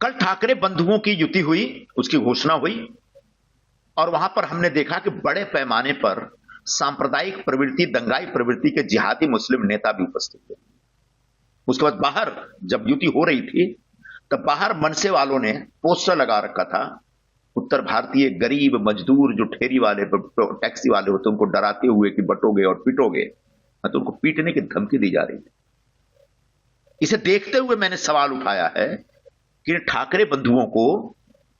कल ठाकरे बंधुओं की युति हुई, उसकी घोषणा हुई और वहां पर हमने देखा कि बड़े पैमाने पर सांप्रदायिक प्रवृत्ति, दंगाई प्रवृत्ति के जिहादी मुस्लिम नेता भी उपस्थित थे। उसके बाद बाहर जब युति हो रही थी तब बाहर मनसे वालों ने पोस्टर लगा रखा था, उत्तर भारतीय गरीब मजदूर जो ठेरी वाले टैक्सी वाले होते उनको डराते हुए कि बटोगे और पिटोगे, तो उनको पीटने की धमकी दी जा रही थी। इसे देखते हुए मैंने सवाल उठाया है कि ठाकरे बंधुओं को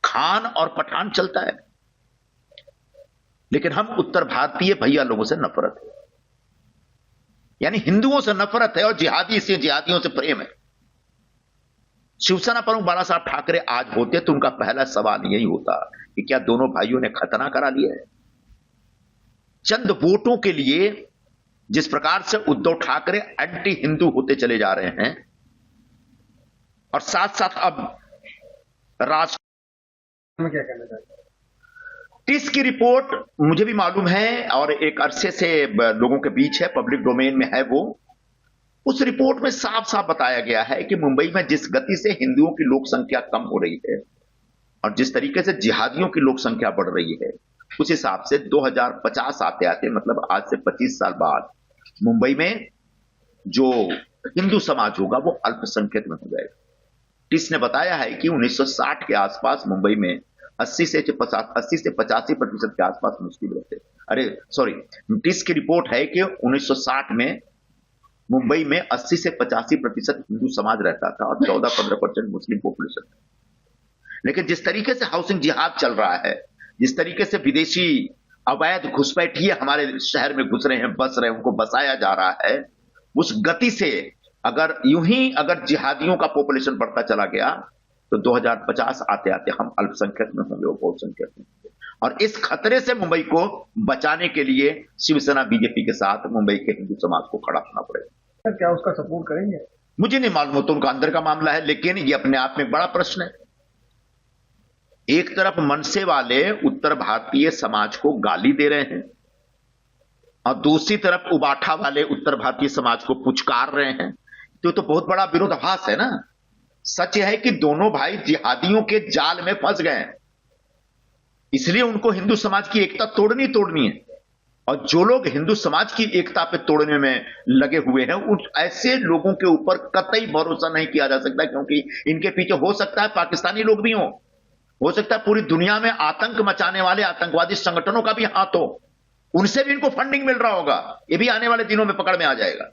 खान और पठान चलता है, लेकिन हम उत्तर भारतीय भैया लोगों से नफरत है, यानी हिंदुओं से नफरत है और जिहादियों से प्रेम है। शिवसेना प्रमुख बाला साहब ठाकरे आज होते तो उनका पहला सवाल यही होता कि क्या दोनों भाइयों ने खतना करा लिया है। चंद वोटों के लिए जिस प्रकार से उद्धव ठाकरे एंटी हिंदू होते चले जा रहे हैं और साथ साथ अब राष्ट्र में क्या कहना चाहते हैं? टिस की रिपोर्ट मुझे भी मालूम है और एक अरसे से लोगों के बीच है, पब्लिक डोमेन में है वो। उस रिपोर्ट में साफ साफ बताया गया है कि मुंबई में जिस गति से हिंदुओं की लोक संख्या कम हो रही है और जिस तरीके से जिहादियों की लोक संख्या बढ़ रही है, उस हिसाब से 2050 आते आते, मतलब आज से 25 साल बाद, मुंबई में जो हिंदू समाज होगा वो अल्पसंख्यक में हो जाएगा। टिस ने बताया है कि 1960 के आसपास मुंबई में 80 से 85% के आसपास मुस्लिम रहते। अरे सॉरी, टिस की रिपोर्ट है कि 1960 में मुंबई में 80 से 85% हिंदू समाज रहता था और 14-15% मुस्लिम पॉपुलेशन। लेकिन जिस तरीके से हाउसिंग जिहाद चल रहा है, जिस तरीके से विदेशी अवैध घुसपैठिए हमारे शहर में घुस रहे हैं, बस रहे हैं, उनको बसाया जा रहा है, उस गति से अगर यूं ही अगर जिहादियों का पॉपुलेशन बढ़ता चला गया तो 2050 आते आते हम अल्पसंख्यक में होंगे, वो बहुसंख्यक में होंगे। और इस खतरे से मुंबई को बचाने के लिए शिवसेना बीजेपी के साथ मुंबई के हिंदू समाज को खड़ा होना पड़ेगा। क्या उसका सपोर्ट करेंगे? मुझे नहीं मालूम, तो उनका अंदर का मामला है, लेकिन ये अपने आप में बड़ा प्रश्न है। एक तरफ मनसे वाले उत्तर भारतीय समाज को गाली दे रहे हैं और दूसरी तरफ उबाठा वाले उत्तर भारतीय समाज को पुचकार रहे हैं, तो बहुत बड़ा विरोधाभास है ना। सच है कि दोनों भाई जिहादियों के जाल में फंस गए हैं, इसलिए उनको हिंदू समाज की एकता तोड़नी है। और जो लोग हिंदू समाज की एकता पे तोड़ने में लगे हुए हैं, उन ऐसे लोगों के ऊपर कतई भरोसा नहीं किया जा सकता, क्योंकि इनके पीछे हो सकता है पाकिस्तानी लोग भी हो सकता है पूरी दुनिया में आतंक मचाने वाले आतंकवादी संगठनों का भी हाथ हो, उनसे भी इनको फंडिंग मिल रहा होगा। ये भी आने वाले दिनों में पकड़ में आ जाएगा।